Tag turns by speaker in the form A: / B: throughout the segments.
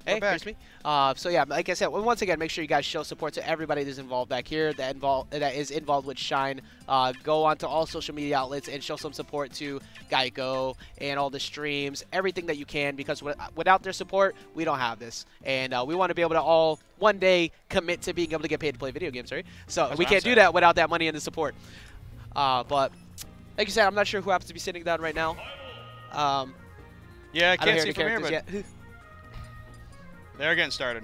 A: Hey, here's me. So yeah, like I said, once again, make sure you guys show support to everybody that's involved back here, that is involved with Shine. Go on to all social media outlets and show some support to Geico and all the streams, everything that you can, because without their support, we don't have this. And we want to be able to all one day commit to being able to get paid to play video games, right? So we can't do that without that money and the support. But like you said, I'm not sure who happens to be sitting down right now.
B: Yeah, I can't see from here, but
A: yet.
B: They're getting started.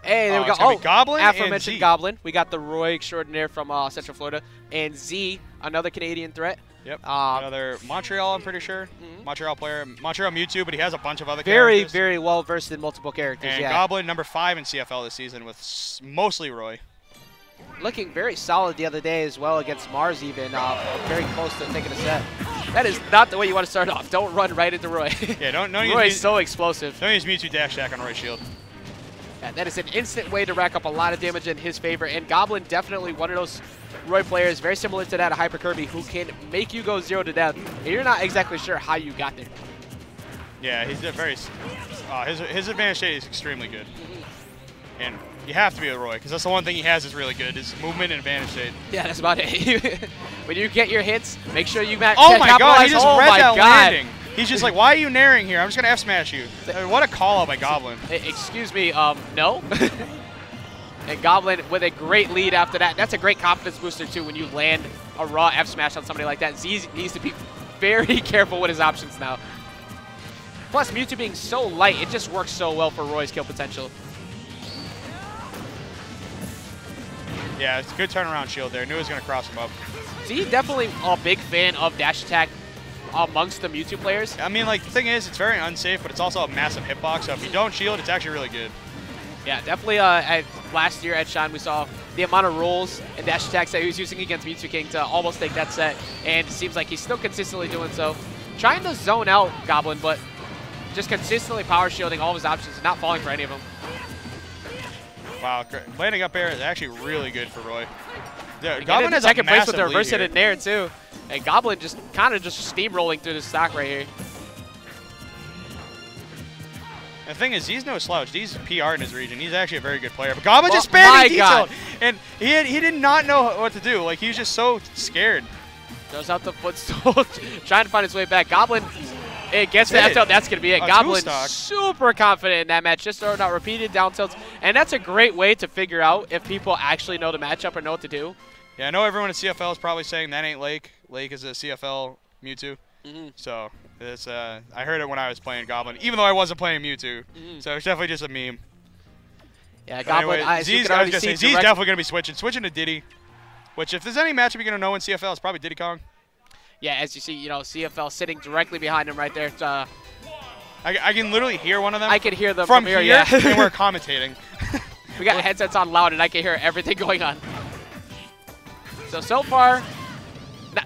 A: Hey, there we go.
B: Oh, Goblin
A: aforementioned Goblin. We got the Roy extraordinaire from Central Florida. And Z, another Canadian threat.
B: Yep. Another Montreal, I'm pretty sure. Montreal player. Montreal Mewtwo, but he has a bunch of other
A: characters.
B: characters.
A: Very well versed in multiple characters,
B: and Goblin, number 5 in CFL this season with mostly Roy.
A: Looking very solid the other day as well against Mars even. Very close to taking a set. That is not the way you want to start off. Don't run right into Roy.
B: Yeah, don't
A: Roy's so explosive.
B: Don't use Mewtwo dash attack on Roy's shield.
A: Yeah, that is an instant way to rack up a lot of damage in his favor. And Goblin definitely one of those Roy players, very similar to that of Hyper Kirby, who can make you go 0 to death. And you're not exactly sure how you got there.
B: Yeah, he's a very his advantage state is extremely good. And you have to be with Roy, because that's the one thing he has is really good, is movement and advantage state.
A: Yeah, that's about it. When you get your hits, make sure you match.
B: Oh my god, he just read that landing. He's just like, why are you naring here? I'm just going to F-smash you. What a call out by Goblin.
A: Excuse me, no? And Goblin with a great lead after that. That's a great confidence booster, too, when you land a raw F-smash on somebody like that. Z needs to be very careful with his options now. Plus, Mewtwo being so light, it just works so well for Roy's kill potential.
B: Yeah, it's a good turnaround shield there. Knew he was going to cross him up.
A: Z definitely a big fan of dash attack amongst the Mewtwo players.
B: I mean, like, the thing is, it's very unsafe, but it's also a massive hitbox, so if you don't shield, it's actually really good.
A: Yeah, definitely last year at Shine, we saw the amount of rolls and dash attacks that he was using against Mewtwo King to almost take that set, and it seems like he's still consistently doing so. Trying to zone out Goblin, but just consistently power shielding all of his options and not falling for any of them.
B: Wow, landing up air is actually really good for Roy. Yeah,
A: Goblin has second place with the reverse hit in there too. And Goblin just kind of just steamrolling through the stock right here.
B: And the thing is, he's no slouch. He's PR in his region. He's actually a very good player. But Goblin just spamming detailed. And he did not know what to do. Like, he was just so scared.
A: Throws out the footstool, trying to find his way back. Goblin, it gets the F tilt. That's going to be it. Goblin super confident in that match, just throwing out repeated down tilts. And that's a great way to figure out if people actually know the matchup or know what to do.
B: Yeah, I know everyone in CFL is probably saying that ain't Lake. Lake is a CFL Mewtwo. So it's I heard it when I was playing Goblin, even though I wasn't playing Mewtwo. So it's definitely just a meme.
A: Yeah, Goblin.
B: Anyway, Z's definitely going to be switching to Diddy. Which, if there's any matchup you're going to know in CFL, it's probably Diddy Kong.
A: Yeah, as you see, you know, CFL sitting directly behind him right there.
B: I can literally hear one of them.
A: I can hear them
B: from
A: here,
B: yeah. And we're commentating.
A: We got headsets on loud, and I can hear everything going on. So far,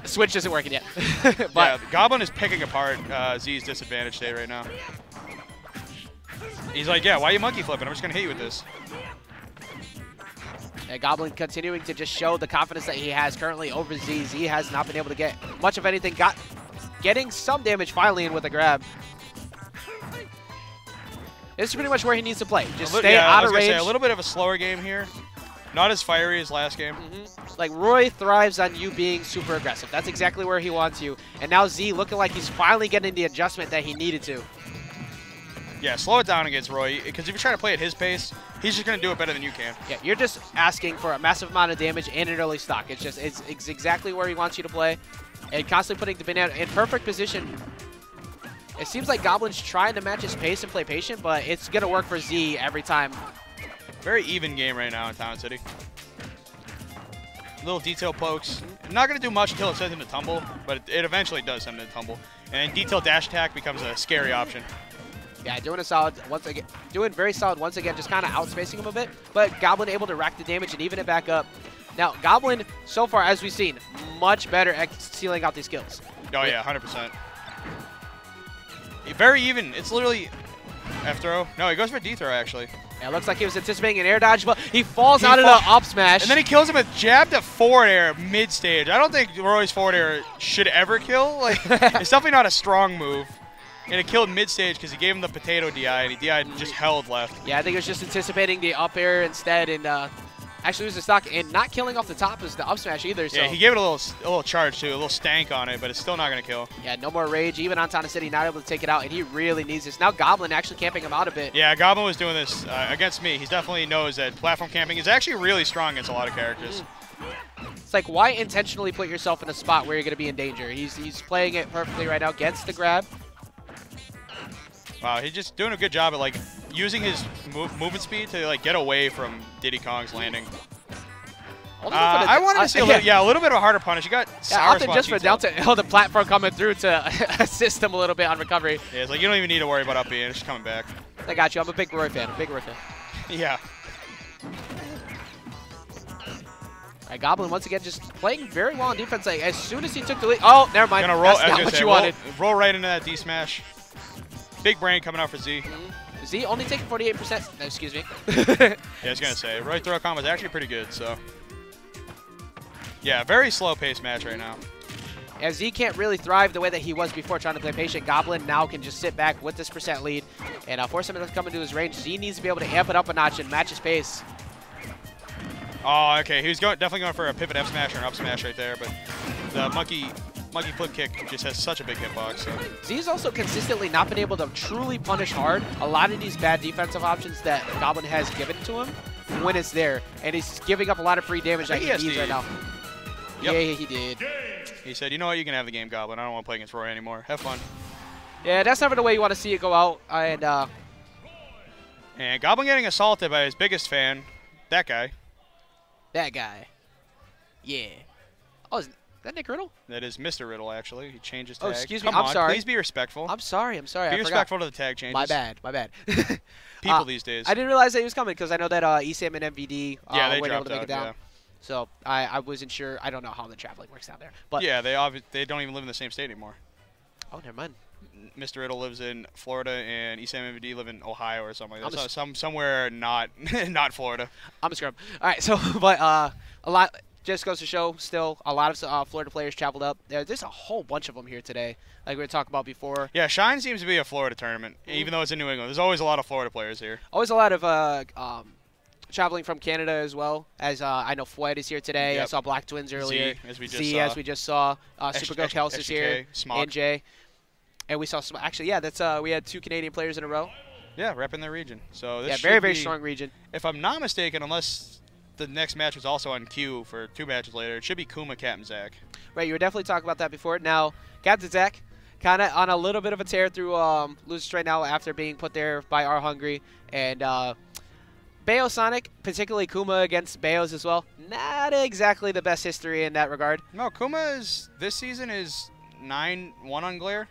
A: Switch isn't working yet. But
B: yeah, Goblin is picking apart Z's disadvantage state right now. He's like, yeah, why are you monkey flipping? I'm just going to hit you with this.
A: And Goblin continuing to just show the confidence that he has currently over Z. Z has not been able to get much of anything. Getting some damage finally in with a grab. This is pretty much where he needs to play. Just stay out of range.
B: Say, a little bit of a slower game here. Not as fiery as last game.
A: Like, Roy thrives on you being super aggressive. That's exactly where he wants you. And now Z looking like he's finally getting the adjustment that he needed to.
B: Yeah, slow it down against Roy, because if you're trying to play at his pace, he's just going to do it better than you can.
A: Yeah, you're just asking for a massive amount of damage and an early stock. It's exactly where he wants you to play. And constantly putting the banana in perfect position. It seems like Goblin's trying to match his pace and play patient, but it's going to work for Z every time.
B: Very even game right now in Town City. Little detail pokes. Not going to do much until it sends him to tumble, but it eventually does send him to tumble. And then detail dash attack becomes a scary option.
A: Yeah, doing a solid once again. Doing very solid once again, just kind of outspacing him a bit. But Goblin able to rack the damage and even it back up. Now, Goblin, so far, as we've seen, much better at sealing out these kills.
B: Oh, yeah, 100%. Very even. It's literally F throw. No, he goes for D throw, actually.
A: Yeah, it looks like he was anticipating an air dodge, but he falls out of the up smash.
B: And then he kills him with jab to forward air mid-stage. I don't think Roy's forward air should ever kill. Like, it's definitely not a strong move. And it killed mid-stage because he gave him the potato DI, and he DI'd just held left.
A: Yeah, I think it was just anticipating the up air instead, and actually losing stock and not killing off the top is the up smash either. So.
B: Yeah, he gave it a little charge too, a little stank on it, but it's still not going to kill.
A: Yeah, no more rage. Even on Tana City, not able to take it out, and he really needs this. Now Goblin actually camping him out a bit.
B: Yeah, Goblin was doing this against me. He definitely knows that platform camping is actually really strong against a lot of characters.
A: It's like, why intentionally put yourself in a spot where you're going to be in danger? He's playing it perfectly right now. Gets the grab.
B: Wow, he's just doing a good job at like using his movement speed to like get away from Diddy Kong's landing. I wanted to see a little bit of a harder punish. You got
A: often just for down to the platform coming through to assist him a little bit on recovery.
B: Yeah, it's like you don't even need to worry about up being. It's just coming back.
A: I got you. I'm a big Roy fan.
B: Yeah.
A: All right, Goblin once again just playing very well on defense. Like as soon as he took the lead, oh, never mind.
B: Gonna roll.
A: That's not what you wanted.
B: Roll right into that D smash. Big brain coming out for Z.
A: Z only taking 48%. No, excuse me.
B: Yeah, I was gonna say right throw combo is actually pretty good. So. Yeah, very slow-paced match right now.
A: Yeah, Z can't really thrive the way that he was before trying to play patient. Goblin now can just sit back with this % lead and force him to come into his range. Z needs to be able to amp it up a notch and match his pace.
B: Oh, okay. He was definitely going for a pivot F smash or an up smash right there, but the monkey flip kick just has such a big hitbox. So.
A: Z's also consistently not been able to truly punish hard a lot of these bad defensive options that Goblin has given to him when it's there, and he's giving up a lot of free damage that he needs right now.
B: Yep.
A: Yeah, he did.
B: He said, you know what, you can have the game, Goblin. I don't want to play against Roy anymore. Have fun.
A: Yeah, that's never the way you want to see it go out.
B: And Goblin getting assaulted by his biggest fan, that guy.
A: That guy. Yeah. Oh, is that Nick Riddle?
B: That is Mr. Riddle, actually. He changed his tag.
A: Oh, excuse me.
B: Come
A: I'm
B: on,
A: sorry.
B: Please be respectful.
A: I'm sorry.
B: Be respectful to the tag changes.
A: My bad.
B: People these days.
A: I didn't realize that he was coming because I know that ESAM and MVD
B: they
A: weren't able
B: dropped
A: to make
B: out,
A: it down.
B: yeah.
A: So I wasn't sure. I don't know how the traveling works down there. But
B: yeah, they don't even live in the same state anymore.
A: Oh, never mind.
B: Mr. Riddle lives in Florida, and ESAM and MVD live in Ohio or something like that. Somewhere not not Florida.
A: I'm a scrub. All right, so but a lot just goes to show. Still, a lot of Florida players traveled up. There's a whole bunch of them here today, like we were talking about before.
B: Yeah, Shine seems to be a Florida tournament, even though it's in New England. There's always a lot of Florida players here.
A: Always a lot of traveling from Canada as well. As I know Fouad is here today.
B: Yep.
A: I saw Black Twins earlier.
B: Z,
A: as we just saw. Supergirl Kels is here.
B: Smog.
A: And Jay. And we saw some. Actually, yeah, that's we had 2 Canadian players in a row.
B: Yeah, repping their region. So this
A: very strong region.
B: If I'm not mistaken, unless the next match was also on queue for 2 matches later, it should be Kuma, Captain Zach.
A: Right, you were definitely talking about that before. Now, Captain Zach, kind of on a little bit of a tear through loses right now after being put there by R Hungry and Bayo Sonic, particularly Kuma against Bayos as well. Not exactly the best history in that regard.
B: No, Kuma this season is 9-1 on Glare.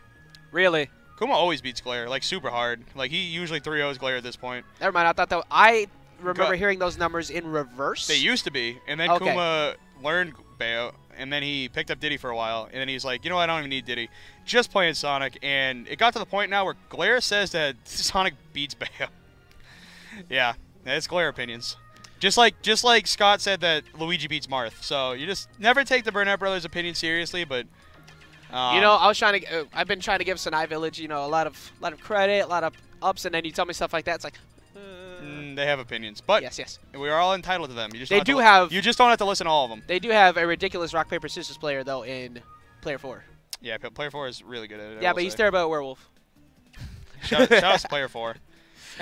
A: Really?
B: Kuma always beats Glare, like super hard. Like he usually 3-0s Glare at this point.
A: Never mind. I thought that I remember hearing those numbers in reverse.
B: They used to be, and then Kuma learned Bayo, and then he picked up Diddy for a while, and then he's like, you know what, I don't even need Diddy. Just playing Sonic, and it got to the point now where Glare says that Sonic beats Bayo. Yeah, that's Glare opinions. Just like Scott said that Luigi beats Marth. So you just never take the Burnett Brothers' opinion seriously, but.
A: You know, I've been trying to give Sinai Village, you know, a lot of credit, a lot of ups, and then you tell me stuff like that. It's like,
B: they have opinions, but
A: yes,
B: we are all entitled to them. You just you just don't have to listen to all of them.
A: They do have a ridiculous rock paper scissors player though in Player 4.
B: Yeah, Player 4 is really good at it.
A: Yeah, but he's terrible at Werewolf.
B: Shout out to Player 4.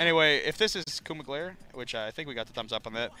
B: Anyway, if this is Kuma Glare, which I think we got the thumbs up on that,